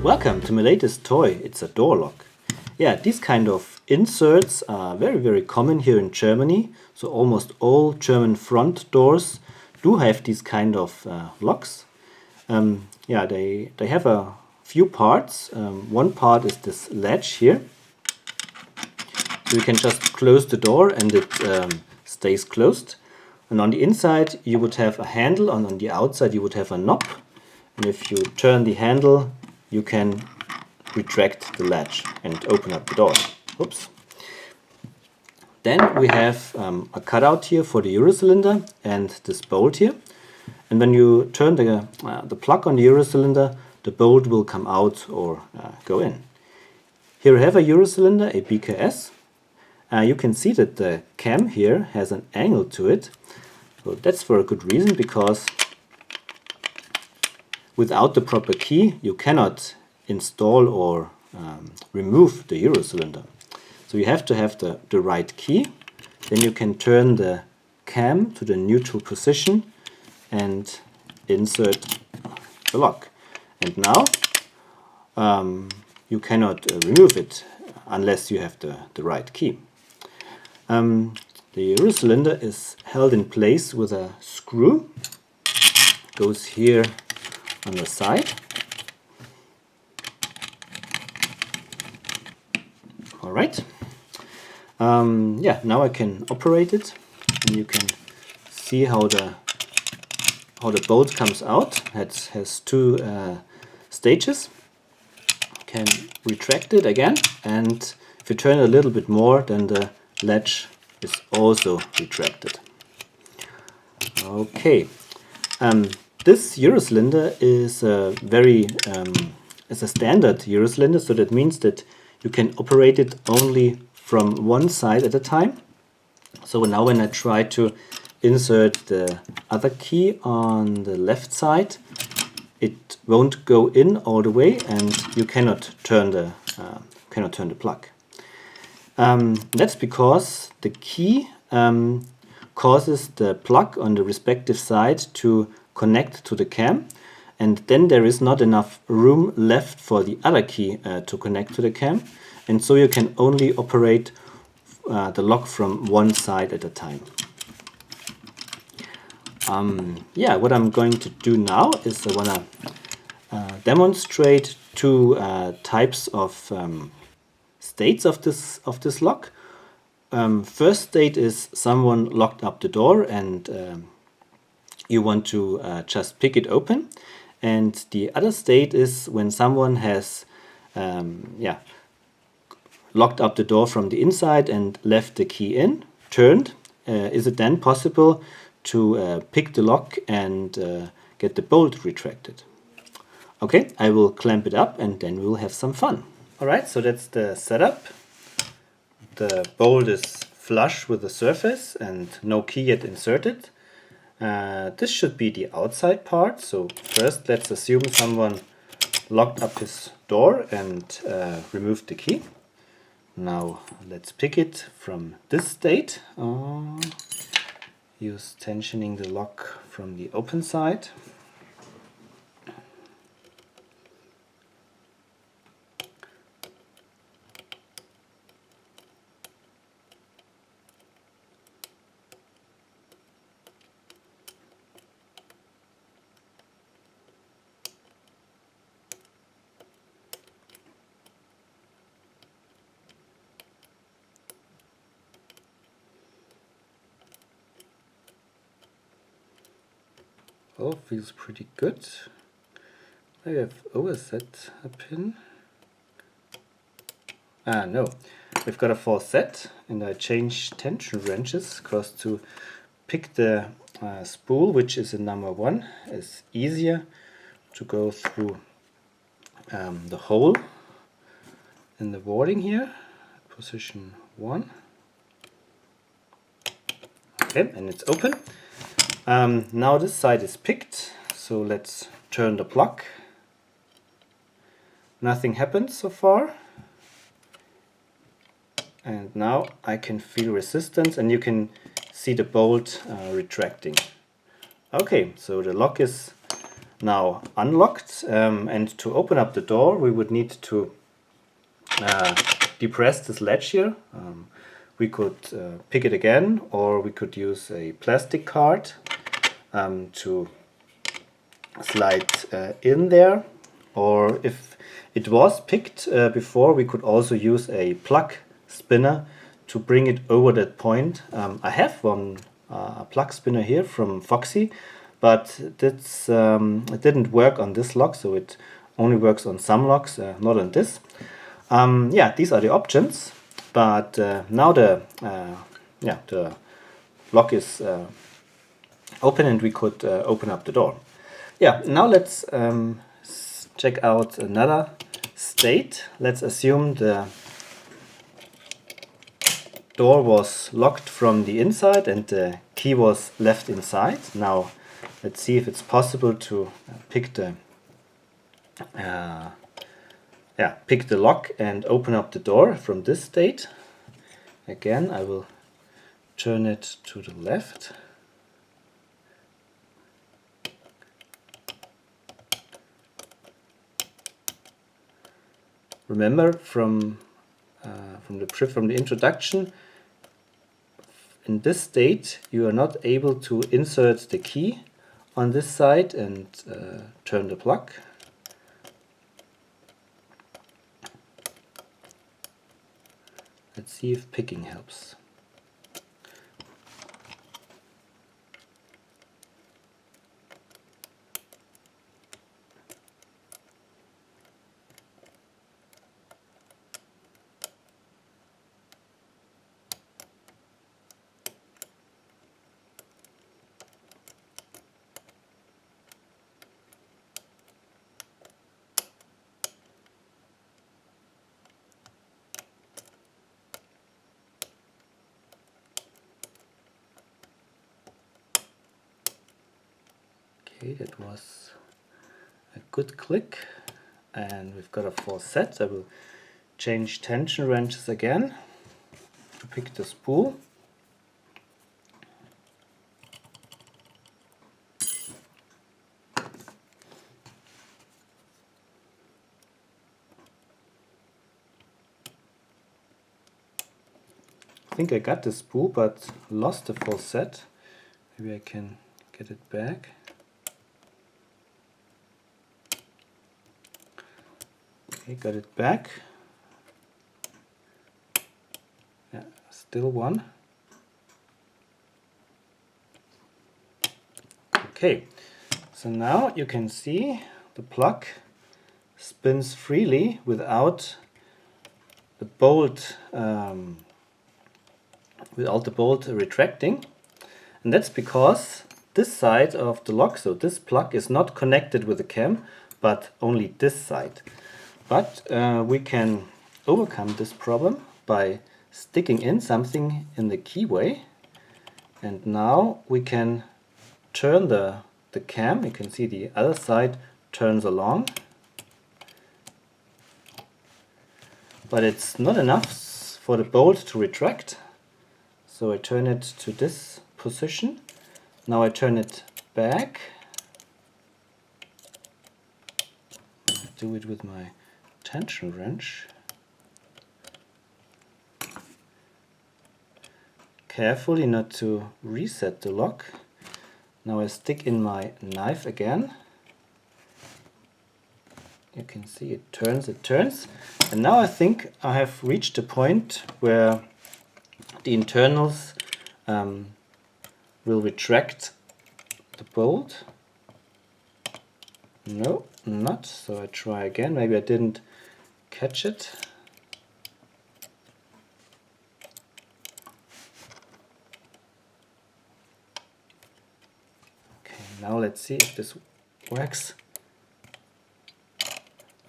Welcome to my latest toy. It's a door lock. Yeah, these kind of inserts are very common here in Germany. So almost all German front doors do have these kind of locks. Yeah, they have a few parts. One part is this latch here. So you can just close the door and it stays closed. And on the inside you would have a handle, and on the outside you would have a knob. And if you turn the handle, you can retract the latch and open up the door. Oops. Then we have a cutout here for the Eurocylinder and this bolt here. And when you turn the plug on the Eurocylinder, the bolt will come out or go in. Here we have a Eurocylinder, a BKS. You can see that the cam here has an angle to it. So that's for a good reason, because without the proper key you cannot install or remove the Eurocylinder. So you have to have the right key. Then you can turn the cam to the neutral position and insert the lock. And now you cannot remove it unless you have the right key. The Eurocylinder is held in place with a screw. Goes here on the side. Alright. Yeah, now I can operate it, and you can see how the bolt comes out. It has two stages. You can retract it again, and if you turn it a little bit more, then the latch is also retracted. Okay. This Eurocylinder is a standard Eurocylinder, so that means that you can operate it only from one side at a time. So now when I try to insert the other key on the left side, it won't go in all the way, and you cannot turn the plug. That's because the key causes the plug on the respective side to connect to the cam, and then there is not enough room left for the other key to connect to the cam, and so you can only operate the lock from one side at a time. Yeah, what I'm going to do now is I want to demonstrate two types of states of this lock. First state is someone locked up the door and you want to just pick it open, and the other state is when someone has locked up the door from the inside and left the key in, turned. Is it then possible to pick the lock and get the bolt retracted? Okay, I will clamp it up and then we'll have some fun. Alright, so that's the setup. The bolt is flush with the surface and no key yet inserted. This should be the outside part. So first let's assume someone locked up his door and removed the key. Now let's pick it from this state. Use tensioning the lock from the open side. Oh, feels pretty good. I have overset a pin. No, we've got a false set, and I changed tension wrenches because to pick the spool, which is in number 1, is easier to go through the hole in the boarding here, position 1. Okay, and it's open. Now this side is picked, so let's turn the plug. Nothing happened so far. And now I can feel resistance, and you can see the bolt retracting. Okay, so the lock is now unlocked, and to open up the door we would need to depress this latch here. We could pick it again, or we could use a plastic card to slide in there, or if it was picked before, we could also use a plug spinner to bring it over that point. I have one plug spinner here from Foxy, but that's, it didn't work on this lock, so it only works on some locks, not on this. Yeah, these are the options, but now the lock is open and we could open up the door. Yeah, now let's check out another state. Let's assume the door was locked from the inside and the key was left inside. Now let's see if it's possible to pick the lock and open up the door from this state. Again, I will turn it to the left. Remember from the introduction, in this state you are not able to insert the key on this side and turn the plug. Let's see if picking helps. Okay, that was a good click, and we've got a 4 set. I will change tension wrenches again to pick the spool. I think I got the spool but lost the 4 set. Maybe I can get it back. Okay, got it back. Yeah, still one. Okay, so now you can see the plug spins freely without the bolt retracting, and that's because this side of the lock, so this plug, is not connected with the cam, but only this side. But we can overcome this problem by sticking in something in the keyway, and now we can turn the cam. You can see the other side turns along, but it's not enough for the bolt to retract, so I turn it to this position. Now I turn it back. I do it with my tension wrench. Carefully not to reset the lock. Now I stick in my knife again. You can see it turns, and now I think I have reached a point where the internals will retract the bolt. No, not. So I try again. Maybe I didn't catch it. Okay, now let's see if this works.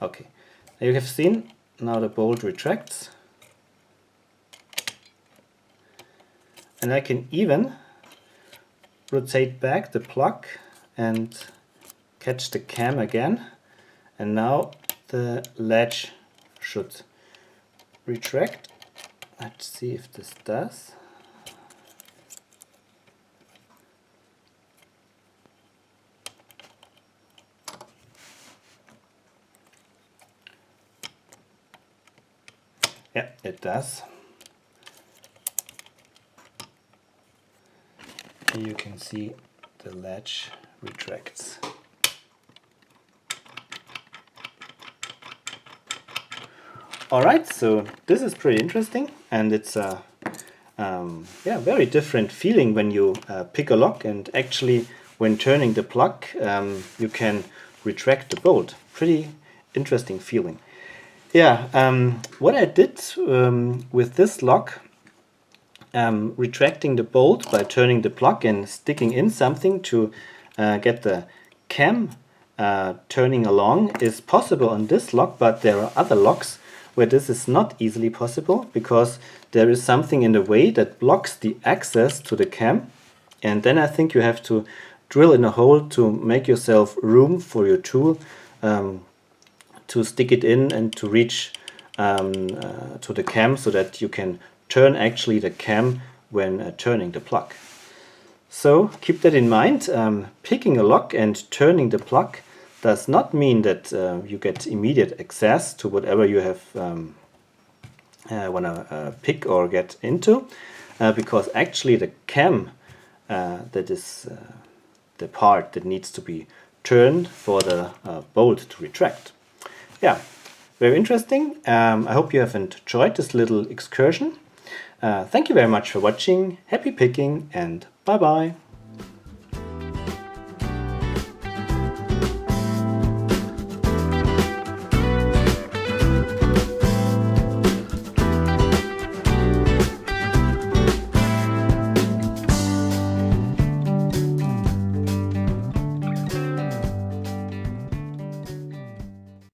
Okay, now you have seen, now the bolt retracts. And I can even rotate back the plug and catch the cam again, and now the latch should retract. Let's see if this does. Yeah, it does. Here you can see the latch retracts. Alright, so this is pretty interesting, and it's a yeah, very different feeling when you pick a lock, and actually when turning the plug you can retract the bolt. Pretty interesting feeling. Yeah, what I did with this lock, retracting the bolt by turning the plug and sticking in something to get the cam turning along, is possible on this lock, but there are other locks where this is not easily possible because there is something in the way that blocks the access to the cam, and then I think you have to drill in a hole to make yourself room for your tool to stick it in and to reach to the cam so that you can turn actually the cam when turning the plug. So keep that in mind. Picking a lock and turning the plug does not mean that you get immediate access to whatever you have want to pick or get into, because actually the cam that is the part that needs to be turned for the bolt to retract. Yeah, very interesting. I hope you have enjoyed this little excursion. Thank you very much for watching. Happy picking and bye bye.